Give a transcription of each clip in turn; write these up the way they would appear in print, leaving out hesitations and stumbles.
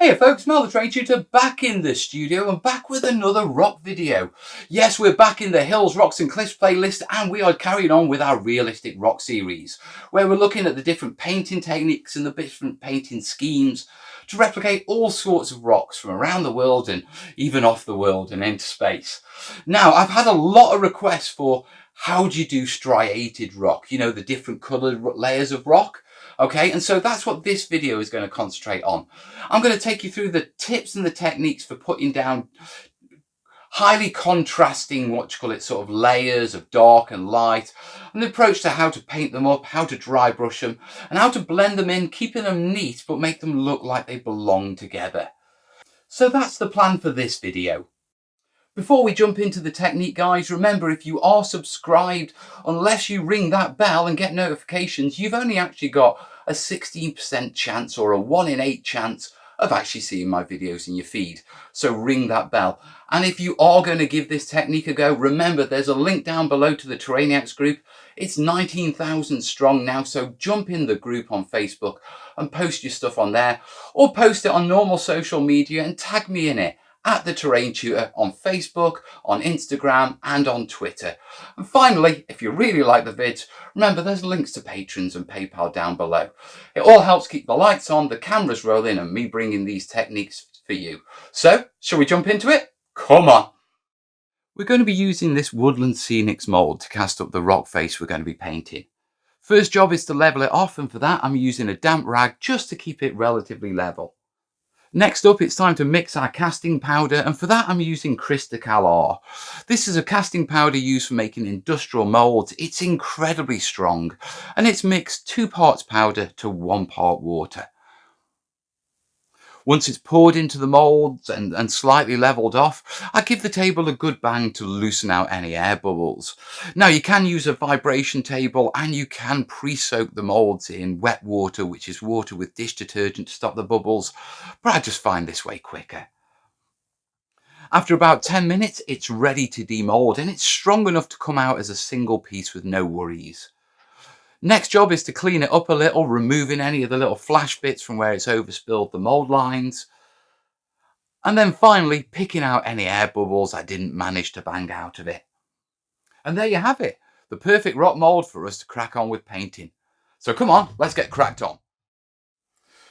Hey folks, Mel the Train Tutor back in the studio and back with another rock video. Yes, we're back in the Hills, Rocks and Cliffs playlist, and we are carrying on with our realistic rock series, where we're looking at the different painting techniques and the different painting schemes to replicate all sorts of rocks from around the world and even off the world and into space. Now, I've had a lot of requests for how do you do striated rock, you know, the different coloured layers of rock. Okay, and so that's what this video is going to concentrate on. I'm going to take you through the tips and the techniques for putting down highly contrasting, sort of layers of dark and light, and the approach to how to paint them up, how to dry brush them, and how to blend them in, keeping them neat, but make them look like they belong together. So that's the plan for this video. Before we jump into the technique, guys, remember, if you are subscribed, unless you ring that bell and get notifications, you've only actually got a 16% chance or a 1 in 8 chance of actually seeing my videos in your feed. So ring that bell. And if you are going to give this technique a go, remember there's a link down below to the Terrainiacs group. It's 19,000 strong now, so jump in the group on Facebook and post your stuff on there, or post it on normal social media and tag me in it at the Terrain Tutor on Facebook, on Instagram and on Twitter. And finally, if you really like the vids, remember there's links to patrons and PayPal down below. It all helps keep the lights on, the cameras rolling, and me bringing these techniques for you. So, shall we jump into it? Come on! We're going to be using this Woodland Scenics mould to cast up the rock face we're going to be painting. First job is to level it off, and for that I'm using a damp rag just to keep it relatively level. Next up, it's time to mix our casting powder, and for that I'm using Crystal R. This is a casting powder used for making industrial moulds. It's incredibly strong, and it's mixed 2 parts powder to 1 part water. Once it's poured into the moulds and slightly levelled off, I give the table a good bang to loosen out any air bubbles. Now, you can use a vibration table, and you can pre-soak the moulds in wet water, which is water with dish detergent to stop the bubbles, but I just find this way quicker. After about 10 minutes, it's ready to demould, and it's strong enough to come out as a single piece with no worries. Next job is to clean it up a little, removing any of the little flash bits from where it's overspilled the mould lines. And then finally picking out any air bubbles I didn't manage to bang out of it. And there you have it, the perfect rock mould for us to crack on with painting. So come on, let's get cracked on.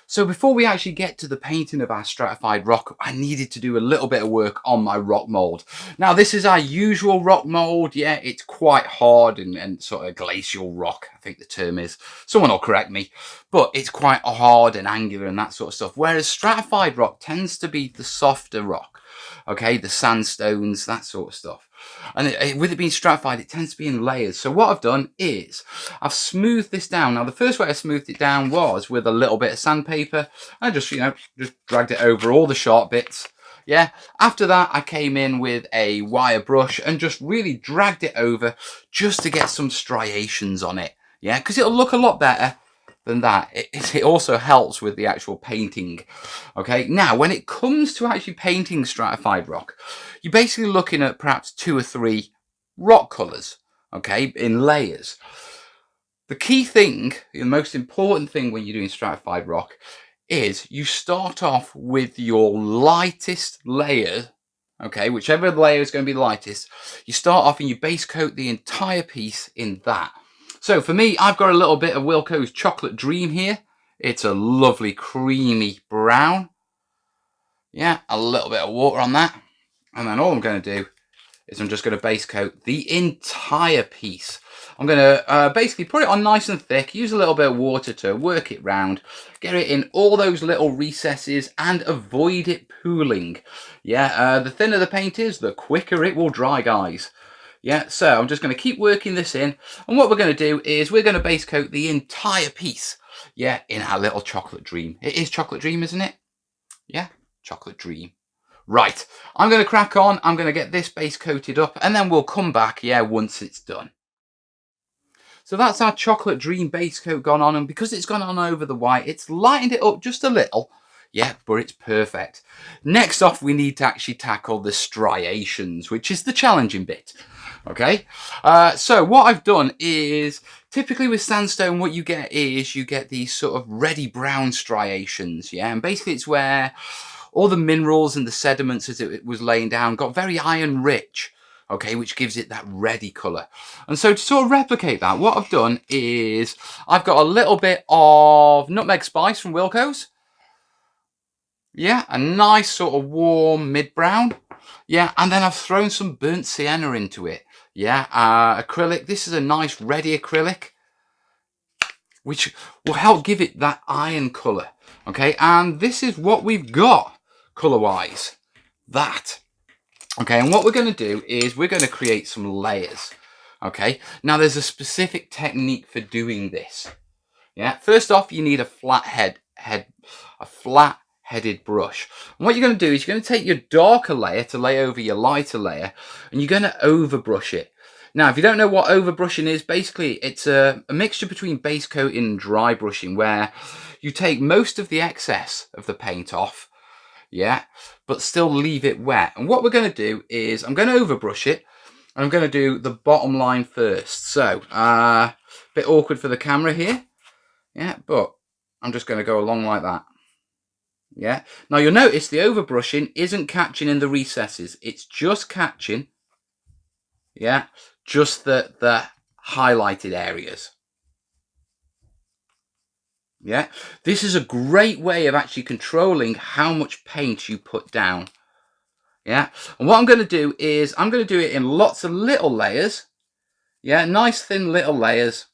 So before we actually get to the painting of our stratified rock, I needed to do a little bit of work on my rock mould. Now, this is our usual rock mould. Yeah, it's quite hard and sort of glacial rock, I think the term is. Someone will correct me. But it's quite hard and angular and that sort of stuff. Whereas stratified rock tends to be the softer rock. Okay, the sandstones, that sort of stuff. And with it being stratified, it tends to be in layers. So what I've done is I've smoothed this down. Now, the first way I smoothed it down was with a little bit of sandpaper. I just dragged it over all the sharp bits. Yeah. After that, I came in with a wire brush and just really dragged it over just to get some striations on it. Yeah, because it'll look a lot better than that. It also helps with the actual painting. Okay, now when it comes to actually painting stratified rock, you're basically looking at perhaps 2 or 3 rock colours, okay, in layers. The key thing, the most important thing when you're doing stratified rock, is you start off with your lightest layer. Okay, whichever layer is going to be the lightest, you start off and you base coat the entire piece in that. So for me, I've got a little bit of Wilko's Chocolate Dream here. It's a lovely creamy brown. Yeah, a little bit of water on that. And then all I'm going to do is I'm just going to base coat the entire piece. I'm going to basically put it on nice and thick, use a little bit of water to work it round, get it in all those little recesses and avoid it pooling. Yeah, the thinner the paint is, the quicker it will dry, guys. Yeah, so I'm just going to keep working this in. And what we're going to do is we're going to base coat the entire piece, yeah, in our little Chocolate Dream. It is Chocolate Dream, isn't it? Yeah, Chocolate Dream. Right, I'm going to crack on. I'm going to get this base coated up and then we'll come back, yeah, once it's done. So that's our Chocolate Dream base coat gone on. And because it's gone on over the white, it's lightened it up just a little. Yeah, but it's perfect. Next off, we need to actually tackle the striations, which is the challenging bit. Okay, so what I've done is Typically with sandstone, what you get is you get these sort of reddy brown striations, yeah? And basically it's where all the minerals and the sediments as it was laying down got very iron rich, okay, which gives it that reddy colour. And so to sort of replicate that, what I've done is I've got a little bit of nutmeg spice from Wilco's. Yeah, a nice sort of warm mid-brown. Yeah, and then I've thrown some burnt sienna into it. Yeah, acrylic. This is a nice reddy acrylic, which will help give it that iron colour. Okay, and this is what we've got colour-wise. That. Okay, and what we're going to do is we're going to create some layers. Okay, now there's a specific technique for doing this. Yeah, first off, you need a flat-headed brush. And what you're going to do is you're going to take your darker layer to lay over your lighter layer, and you're going to overbrush it. Now, if you don't know what overbrushing is, basically it's a mixture between base coating and dry brushing, where you take most of the excess of the paint off, yeah, but still leave it wet. And what we're going to do is I'm going to overbrush it, and I'm going to do the bottom line first. So, a bit awkward for the camera here, yeah, but I'm just going to go along like that. Yeah. Now you'll notice the overbrushing isn't catching in the recesses. It's just catching, yeah, just the highlighted areas. Yeah. This is a great way of actually controlling how much paint you put down. Yeah. And what I'm going to do is I'm going to do it in lots of little layers. Yeah. Nice thin little layers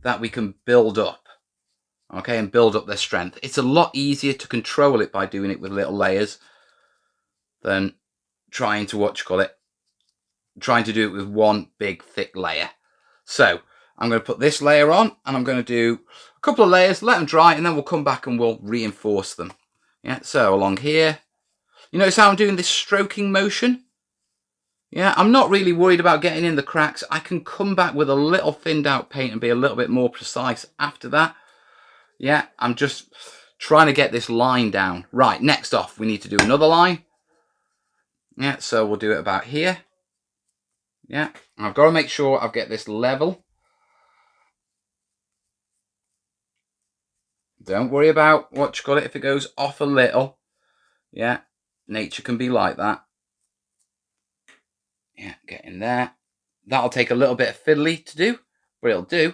that we can build up. Okay, and build up their strength. It's a lot easier to control it by doing it with little layers than trying to trying to do it with one big thick layer. So I'm going to put this layer on, and I'm going to do a couple of layers, let them dry, and then we'll come back and we'll reinforce them. Yeah, so along here, you notice how I'm doing this stroking motion? Yeah, I'm not really worried about getting in the cracks. I can come back with a little thinned out paint and be a little bit more precise after that. Yeah, I'm just trying to get this line down. Right, next off, we need to do another line. Yeah, so we'll do it about here. Yeah, I've got to make sure I get this level. Don't worry about if it goes off a little. Yeah, nature can be like that. Yeah, get in there. That'll take a little bit of fiddly to do, but it'll do.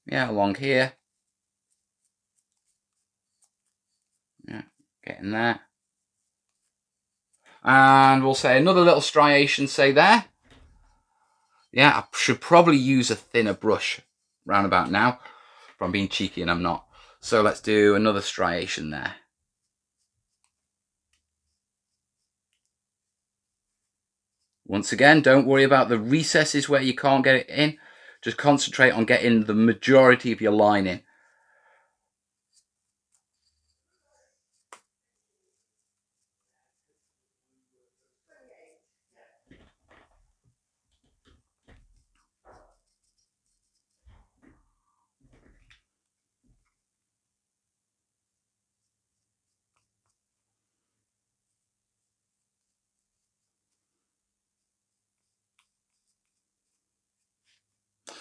Yeah, along here. Yeah, get in there. And we'll say another little striation, say there. Yeah, I should probably use a thinner brush round about now, but I'm being cheeky and I'm not. So let's do another striation there. Once again, don't worry about the recesses where you can't get it in. Just concentrate on getting the majority of your line in.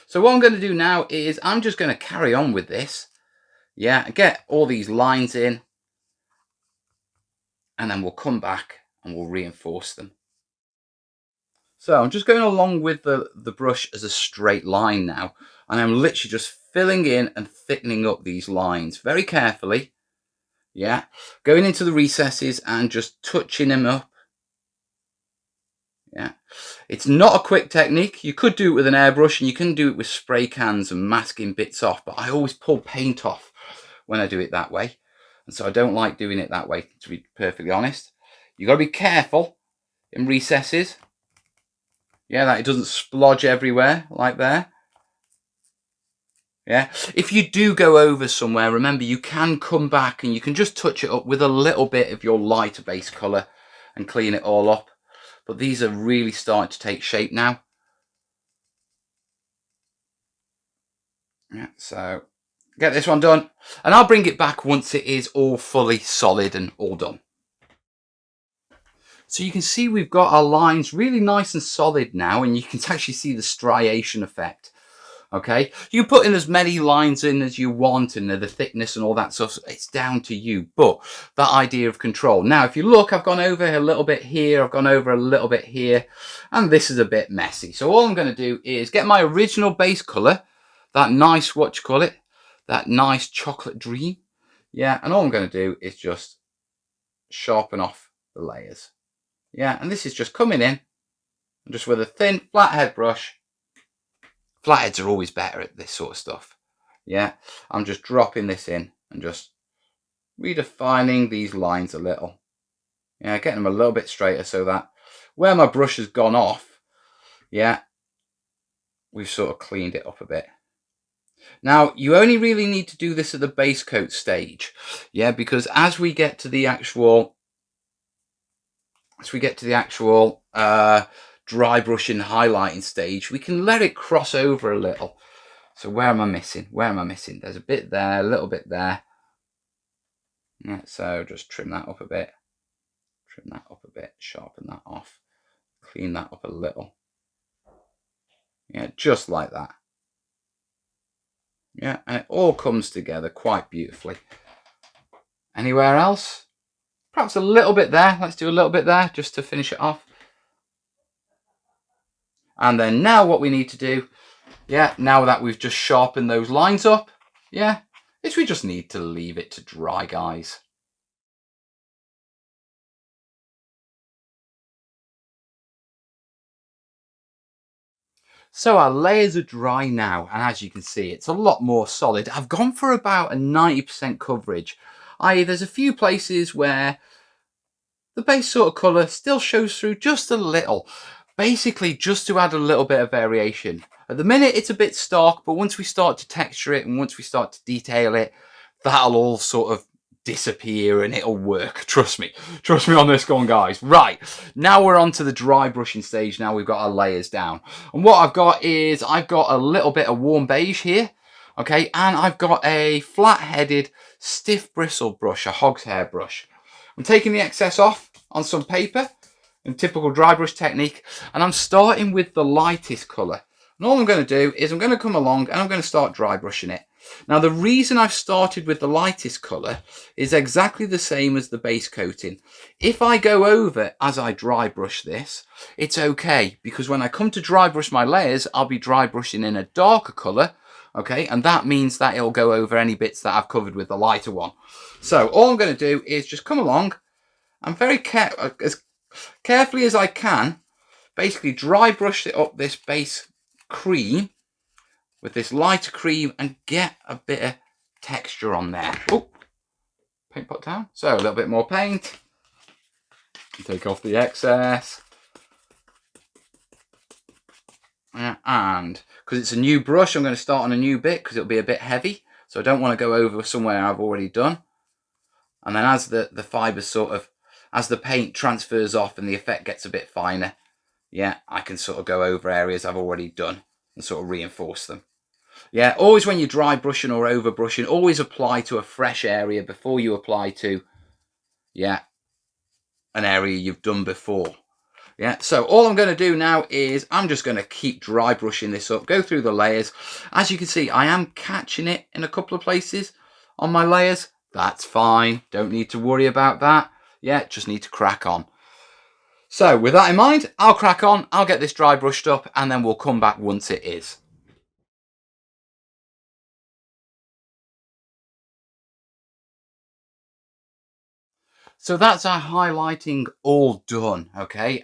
So what I'm going to do now is I'm just going to carry on with this. Yeah, get all these lines in, and then we'll come back and we'll reinforce them. So I'm just going along with the brush as a straight line now, and I'm literally just filling in and thickening up these lines very carefully. Yeah, going into the recesses and just touching them up. Yeah, it's not a quick technique. You could do it with an airbrush, and you can do it with spray cans and masking bits off, but I always pull paint off when I do it that way, and so I don't like doing it that way, to be perfectly honest. You got to be careful in recesses, yeah, that it doesn't splodge everywhere like there. Yeah, if you do go over somewhere, remember you can come back and you can just touch it up with a little bit of your lighter base colour and clean it all up. But these are really starting to take shape now. Yeah, so get this one done, and I'll bring it back once it is all fully solid and all done. So you can see we've got our lines really nice and solid now, and you can actually see the striation effect. Okay, you can put in as many lines in as you want and the thickness and all that stuff. It's down to you, but that idea of control. Now, if you look, I've gone over a little bit here, I've gone over a little bit here, and this is a bit messy. So all I'm going to do is get my original base color, that nice, what you call it, that nice chocolate dream. Yeah, and all I'm going to do is just sharpen off the layers. Yeah, and this is just coming in, just with a thin flathead brush. Flatheads are always better at this sort of stuff. Yeah, I'm just dropping this in and just redefining these lines a little. Yeah, getting them a little bit straighter so that where my brush has gone off, yeah, we've sort of cleaned it up a bit. Now, you only really need to do this at the base coat stage. Yeah, because as we get to the actual dry brushing highlighting stage, we can let it cross over a little. So where am I missing? Where am I missing? There's a bit there, a little bit there. Yeah, so just trim that up a bit. Trim that up a bit, sharpen that off, clean that up a little. Yeah, just like that. Yeah, and it all comes together quite beautifully. Anywhere else? Perhaps a little bit there. Let's do a little bit there just to finish it off. And then now what we need to do, yeah, now that we've just sharpened those lines up, yeah, is we just need to leave it to dry, guys. So our layers are dry now, and as you can see, it's a lot more solid. I've gone for about a 90% coverage, i.e. there's a few places where the base sort of colour still shows through just a little, basically just to add a little bit of variation. At the minute it's a bit stark, but once we start to texture it and once we start to detail it, that'll all sort of disappear and it'll work. Trust me on this one, guys. Right, now we're on to the dry brushing stage. Now we've got our layers down, and what I've got is I've got a little bit of warm beige here, okay, and I've got a flat-headed stiff bristle brush, a hog's hair brush. I'm taking the excess off on some paper in typical dry brush technique, and I'm starting with the lightest colour. And all I'm going to do is I'm going to come along and I'm going to start dry brushing it. Now, the reason I've started with the lightest colour is exactly the same as the base coating. If I go over as I dry brush this, it's okay, because when I come to dry brush my layers, I'll be dry brushing in a darker colour, okay, and that means that it'll go over any bits that I've covered with the lighter one. So all I'm going to do is just come along and as carefully as I can, basically dry brush it up this base cream with this lighter cream and get a bit of texture on there. Oh, paint pot down. So a little bit more paint. Take off the excess. And because it's a new brush, I'm going to start on a new bit because it'll be a bit heavy. So I don't want to go over somewhere I've already done. And then as the fibres sort of, as the paint transfers off and the effect gets a bit finer, yeah, I can sort of go over areas I've already done and sort of reinforce them. Yeah, always when you're dry brushing or over brushing, always apply to a fresh area before you apply to, yeah, an area you've done before. Yeah, so all I'm going to do now is I'm just going to keep dry brushing this up, go through the layers. As you can see, I am catching it in a couple of places on my layers. That's fine. Don't need to worry about that. Yeah, just need to crack on. So with that in mind, I'll crack on, I'll get this dry brushed up, and then we'll come back once it is. So that's our highlighting all done, okay?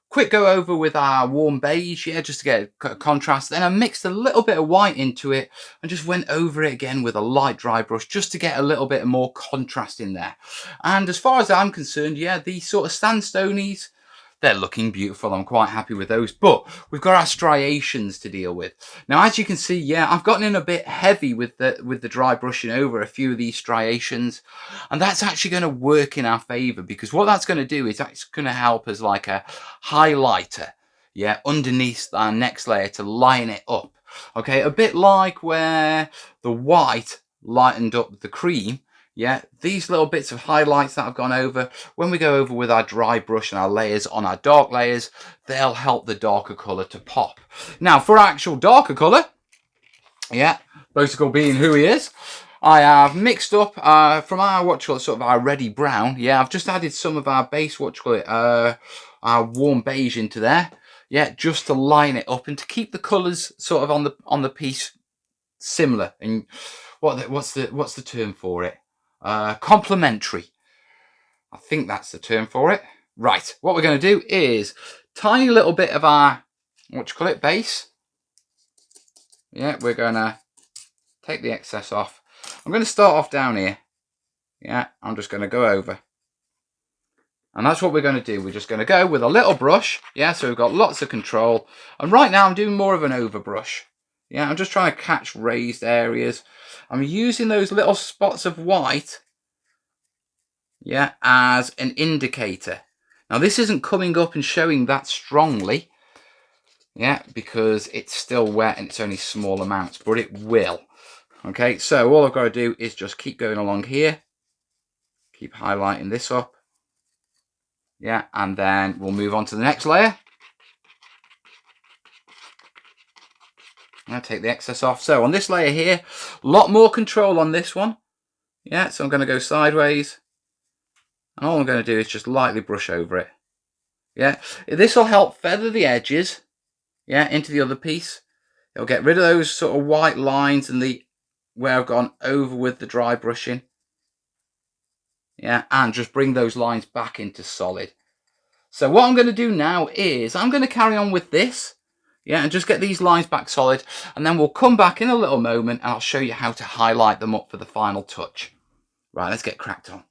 Quick go over with our warm beige, yeah, just to get a contrast. Then I mixed a little bit of white into it and just went over it again with a light dry brush just to get a little bit more contrast in there. And as far as I'm concerned, yeah, these sort of sandstonies, they're looking beautiful. I'm quite happy with those, but we've got our striations to deal with. Now, as you can see, yeah, I've gotten in a bit heavy with the dry brushing over a few of these striations, and that's actually going to work in our favor, because what that's going to do is that's going to help as like a highlighter, yeah, underneath our next layer to line it up. Okay, a bit like where the white lightened up the cream. Yeah, these little bits of highlights that I've gone over, when we go over with our dry brush and our layers on our dark layers, they'll help the darker colour to pop. Now, for our actual darker colour, yeah, Botical being who he is, I have mixed up from our sort of our ready brown. Yeah, I've just added some of our base our warm beige into there. Yeah, just to line it up and to keep the colours sort of on the piece similar. And what's the term for it? Complementary. I think that's the term for it. Right. What we're going to do is tiny little bit of our base. Yeah, we're going to take the excess off. I'm going to start off down here. Yeah, I'm just going to go over. And that's what we're going to do. We're just going to go with a little brush. Yeah, so we've got lots of control. And right now I'm doing more of an overbrush. Yeah, I'm just trying to catch raised areas. I'm using those little spots of white, yeah, as an indicator. Now this isn't coming up and showing that strongly, yeah, because it's still wet and it's only small amounts, but it will. Okay, so all I've got to do is just keep going along here, keep highlighting this up, yeah, and then we'll move on to the next layer. Now take the excess off. So on this layer here, a lot more control on this one. Yeah, so I'm going to go sideways. And all I'm going to do is just lightly brush over it. Yeah, this will help feather the edges, yeah, into the other piece. It'll get rid of those sort of white lines and where I've gone over with the dry brushing. Yeah, and just bring those lines back into solid. So what I'm going to do now is I'm going to carry on with this. Yeah, and just get these lines back solid, and then we'll come back in a little moment and I'll show you how to highlight them up for the final touch. Right, let's get cracked on.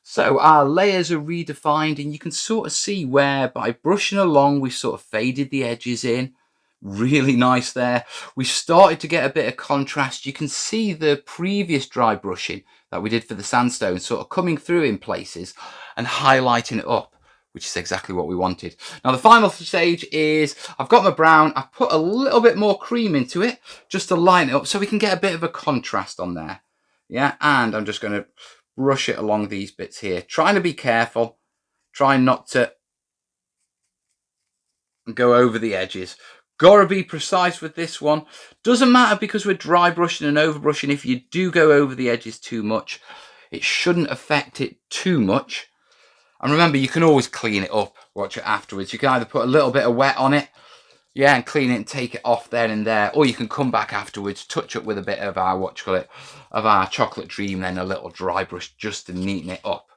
So our layers are redefined, and you can sort of see where by brushing along we've sort of faded the edges in. Really nice there. We started to get a bit of contrast. You can see the previous dry brushing that we did for the sandstone sort of coming through in places and highlighting it up, which is exactly what we wanted. Now the final stage is I've got my brown. I've put a little bit more cream into it just to line it up so we can get a bit of a contrast on there. Yeah, and I'm just going to brush it along these bits here, trying to be careful, trying not to go over the edges. Gotta be precise with this one. Doesn't matter because we're dry brushing and over brushing. If you do go over the edges too much, it shouldn't affect it too much. And remember, you can always clean it up, watch it afterwards. You can either put a little bit of wet on it, yeah, and clean it and take it off there and there, or you can come back afterwards, touch up with a bit of our, of our chocolate dream, then a little dry brush just to neaten it up.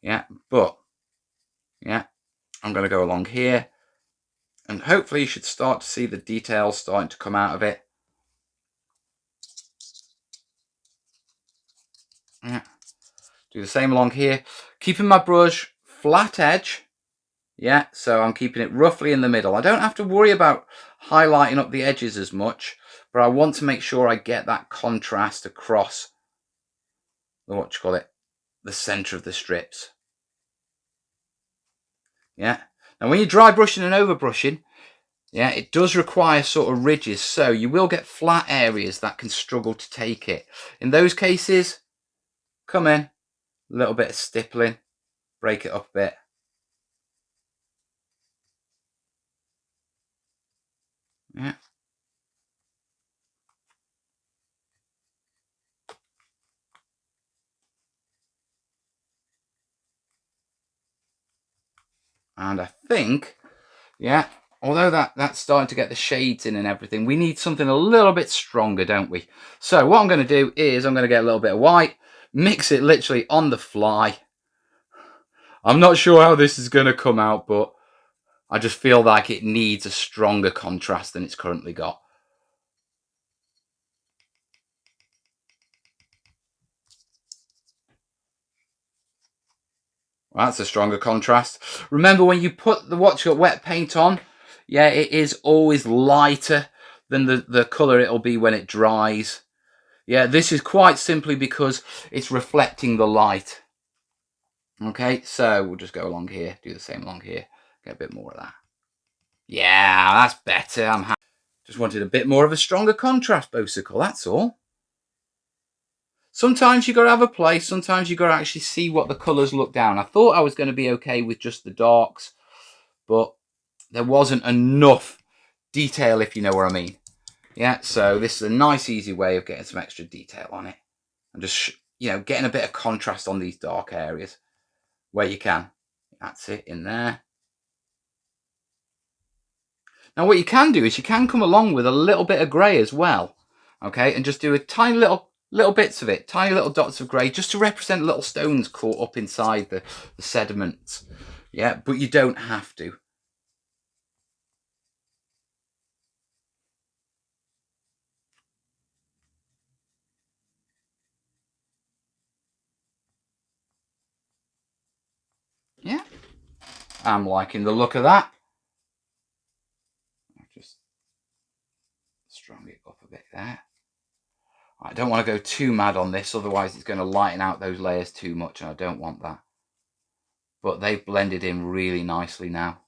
Yeah, but, yeah, I'm going to go along here. And hopefully you should start to see the details starting to come out of it. Yeah. Do the same along here. Keeping my brush flat edge. Yeah, so I'm keeping it roughly in the middle. I don't have to worry about highlighting up the edges as much, but I want to make sure I get that contrast across the, the center of the strips. Yeah. Now when you're dry brushing and over brushing, yeah, it does require sort of ridges, so you will get flat areas that can struggle to take it. In those cases, come in, a little bit of stippling, break it up a bit. Yeah. And I think, yeah, although that's starting to get the shades in and everything, we need something a little bit stronger, don't we? So what I'm going to do is I'm going to get a little bit of white, mix it literally on the fly. I'm not sure how this is going to come out, but I just feel like it needs a stronger contrast than it's currently got. Well, that's a stronger contrast. Remember, when you put the wet paint on, yeah, it is always lighter than the colour it'll be when it dries. Yeah, this is quite simply because it's reflecting the light. Okay, so we'll just go along here, do the same along here, get a bit more of that. Yeah, that's better. I'm happy. Just wanted a bit more of a stronger contrast, Bosicle, that's all. Sometimes you got to have a play. Sometimes you got to actually see what the colours look down. I thought I was going to be okay with just the darks, but there wasn't enough detail, if you know what I mean. Yeah, so this is a nice, easy way of getting some extra detail on it. And just, you know, getting a bit of contrast on these dark areas where you can. That's it, in there. Now what you can do is you can come along with a little bit of grey as well. Okay, and just do a tiny little bits of it, tiny little dots of grey, just to represent little stones caught up inside the sediments. Yeah, but you don't have to. Yeah, I'm liking the look of that. I'll just strong it up a bit there. I don't want to go too mad on this, otherwise it's going to lighten out those layers too much, and I don't want that. But they've blended in really nicely now.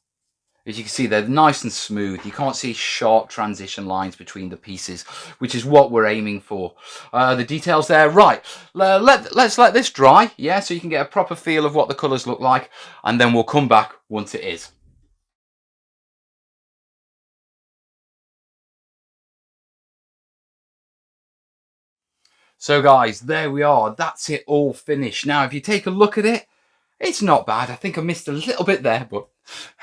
As you can see, they're nice and smooth. You can't see sharp transition lines between the pieces, which is what we're aiming for. The details there, right. Let's let this dry, yeah, so you can get a proper feel of what the colours look like, and then we'll come back once it is. So guys, there we are. That's it all finished. Now, if you take a look at it, it's not bad. I think I missed a little bit there, but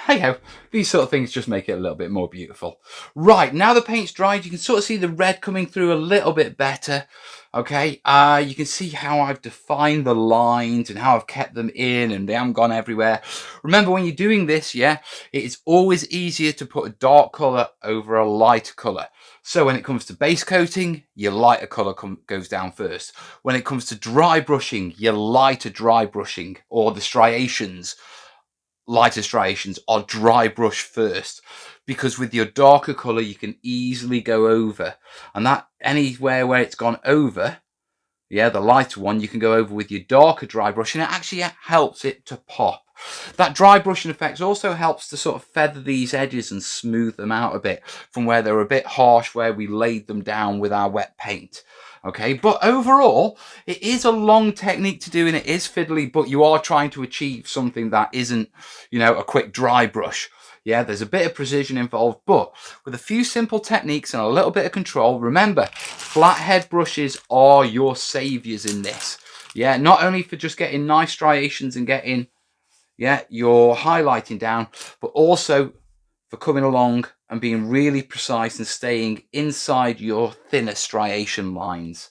hey ho, these sort of things just make it a little bit more beautiful. Right, now the paint's dried, you can sort of see the red coming through a little bit better. Okay, you can see how I've defined the lines and how I've kept them in and they haven't gone everywhere. Remember, when you're doing this, yeah, it's always easier to put a dark colour over a light colour. So when it comes to base coating, your lighter colour goes down first. When it comes to dry brushing, your lighter dry brushing, or the striations, lighter striations are dry brush first, because with your darker colour you can easily go over, and that anywhere where it's gone over, yeah, the lighter one, you can go over with your darker dry brush, and it actually helps it to pop. That dry brushing effect also helps to sort of feather these edges and smooth them out a bit from where they're a bit harsh, where we laid them down with our wet paint. Okay, but overall, it is a long technique to do and it is fiddly, but you are trying to achieve something that isn't, you know, a quick dry brush. Yeah, there's a bit of precision involved, but with a few simple techniques and a little bit of control, remember, flathead brushes are your saviors in this. Yeah, not only for just getting nice striations and getting, yeah, your highlighting down, but also for coming along and being really precise and staying inside your thinner striation lines.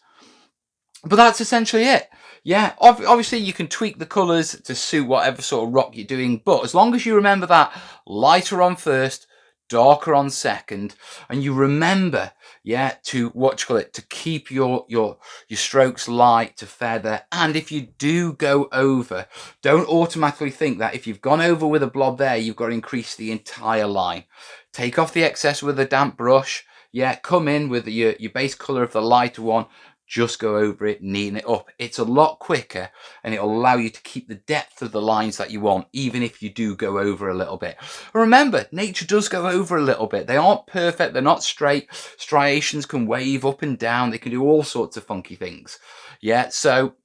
But that's essentially it. Yeah, obviously you can tweak the colours to suit whatever sort of rock you're doing, but as long as you remember that lighter on first, darker on second, and you remember, yeah, to to keep your strokes light, to feather, and if you do go over, don't automatically think that if you've gone over with a blob there, you've got to increase the entire line. Take off the excess with a damp brush, yeah, come in with your base colour of the lighter one, just go over it, neaten it up. It's a lot quicker and it'll allow you to keep the depth of the lines that you want, even if you do go over a little bit. Remember, nature does go over a little bit. They aren't perfect, they're not straight. Striations can wave up and down, they can do all sorts of funky things. Yeah, so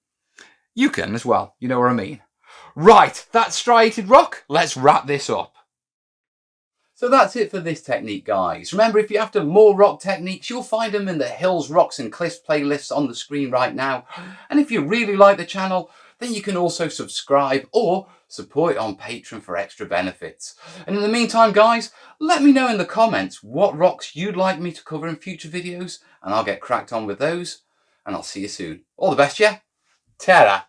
you can as well, you know what I mean. Right, that's striated rock. Let's wrap this up. So that's it for this technique, guys. Remember, if you're after more rock techniques, you'll find them in the Hills, Rocks and Cliffs playlists on the screen right now. And if you really like the channel, then you can also subscribe or support it on Patreon for extra benefits. And in the meantime, guys, let me know in the comments what rocks you'd like me to cover in future videos, and I'll get cracked on with those. And I'll see you soon. All the best, yeah? Ta-ra!